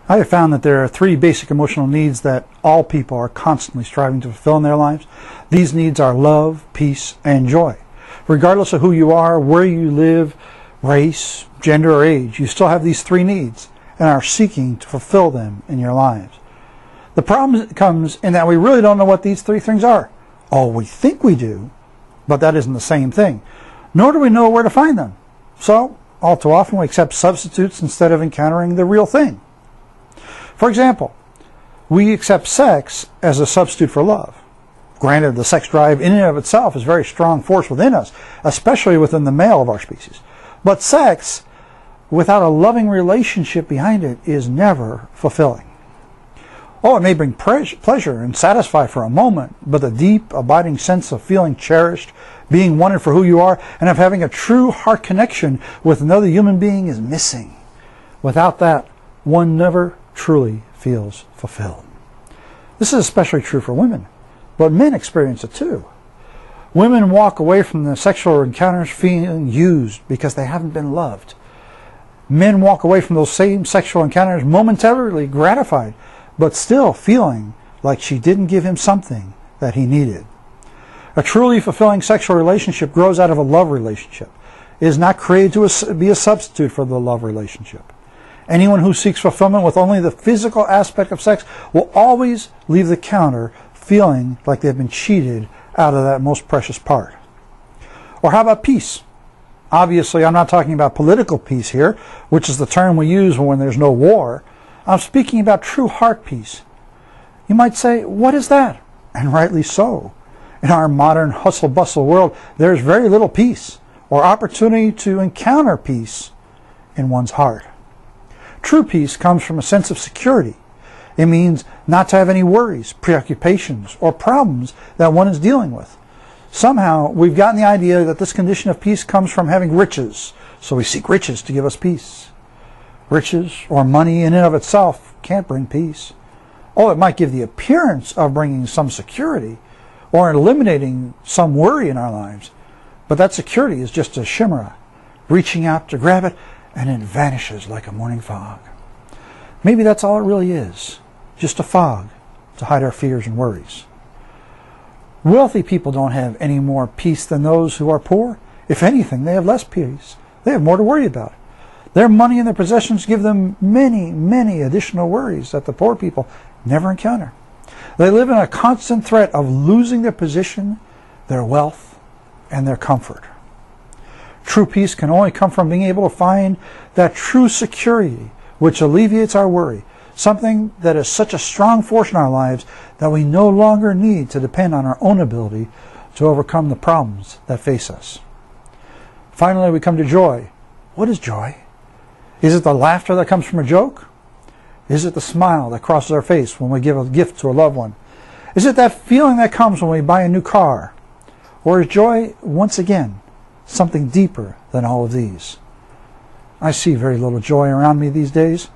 I have found that there are three basic emotional needs that all people are constantly striving to fulfill in their lives. These needs are love, peace, and joy. Regardless of who you are, where you live, race, gender, or age, you still have these three needs and are seeking to fulfill them in your lives. The problem comes in that we really don't know what these three things are. Oh, we think we do, but that isn't the same thing. Nor do we know where to find them. So, all too often we accept substitutes instead of encountering the real thing. For example, we accept sex as a substitute for love. Granted, the sex drive in and of itself is a very strong force within us, especially within the male of our species. But sex, without a loving relationship behind it, is never fulfilling. Oh, it may bring pleasure and satisfy for a moment, but the deep, abiding sense of feeling cherished, being wanted for who you are, and of having a true heart connection with another human being is missing. Without that, one never truly feels fulfilled. This is especially true for women, but men experience it too. Women walk away from the sexual encounters feeling used because they haven't been loved. Men walk away from those same sexual encounters momentarily gratified, but still feeling like she didn't give him something that he needed. A truly fulfilling sexual relationship grows out of a love relationship. It is not created to be a substitute for the love relationship. Anyone who seeks fulfillment with only the physical aspect of sex will always leave the counter feeling like they've been cheated out of that most precious part. Or how about peace? Obviously, I'm not talking about political peace here, which is the term we use when there's no war. I'm speaking about true heart peace. You might say, what is that? And rightly so. In our modern hustle-bustle world, there's very little peace or opportunity to encounter peace in one's heart. True peace comes from a sense of security. It means not to have any worries, preoccupations, or problems that one is dealing with. Somehow, we've gotten the idea that this condition of peace comes from having riches, so we seek riches to give us peace. Riches or money in and of itself can't bring peace. Oh, it might give the appearance of bringing some security or eliminating some worry in our lives, but that security is just a chimera, reaching out to grab it, and it vanishes like a morning fog. Maybe that's all it really is, just a fog to hide our fears and worries. Wealthy people don't have any more peace than those who are poor. If anything, they have less peace. They have more to worry about. Their money and their possessions give them many, many additional worries that the poor people never encounter. They live in a constant threat of losing their position, their wealth, and their comfort. True peace can only come from being able to find that true security which alleviates our worry, something that is such a strong force in our lives that we no longer need to depend on our own ability to overcome the problems that face us. Finally, we come to joy. What is joy? Is it the laughter that comes from a joke? Is it the smile that crosses our face when we give a gift to a loved one? Is it that feeling that comes when we buy a new car? Or is joy, once again, something deeper than all of these? I see very little joy around me these days.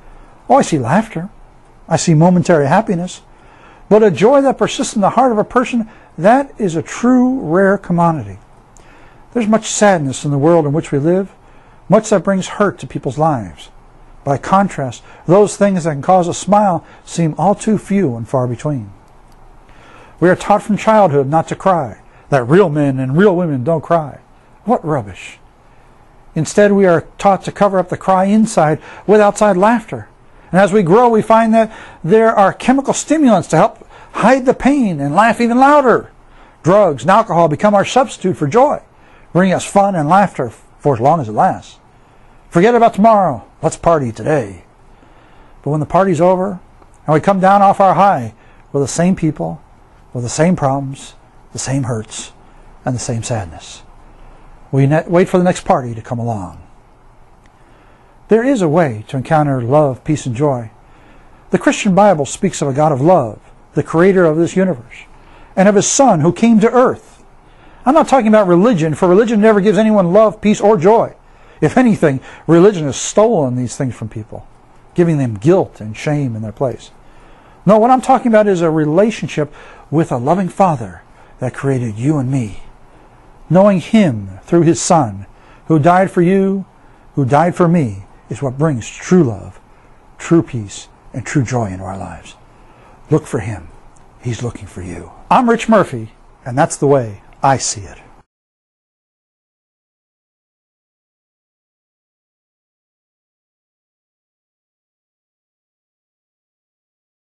Oh, I see laughter. I see momentary happiness. But a joy that persists in the heart of a person, that is a true, rare commodity. There's much sadness in the world in which we live, much that brings hurt to people's lives. By contrast, those things that can cause a smile seem all too few and far between. We are taught from childhood not to cry, that real men and real women don't cry. What rubbish! Instead, we are taught to cover up the cry inside with outside laughter. And as we grow, we find that there are chemical stimulants to help hide the pain and laugh even louder. Drugs and alcohol become our substitute for joy, bringing us fun and laughter for as long as it lasts. Forget about tomorrow. Let's party today. But when the party's over and we come down off our high with the same people, with the same problems, the same hurts, and the same sadness, we wait for the next party to come along. There is a way to encounter love, peace, and joy. The Christian Bible speaks of a God of love, the creator of this universe, and of his Son who came to earth. I'm not talking about religion, for religion never gives anyone love, peace, or joy. If anything, religion has stolen these things from people, giving them guilt and shame in their place. No, what I'm talking about is a relationship with a loving Father that created you and me. Knowing Him through His Son, who died for you, who died for me, is what brings true love, true peace, and true joy into our lives. Look for Him. He's looking for you. I'm Rich Murphy, and that's the way I see it.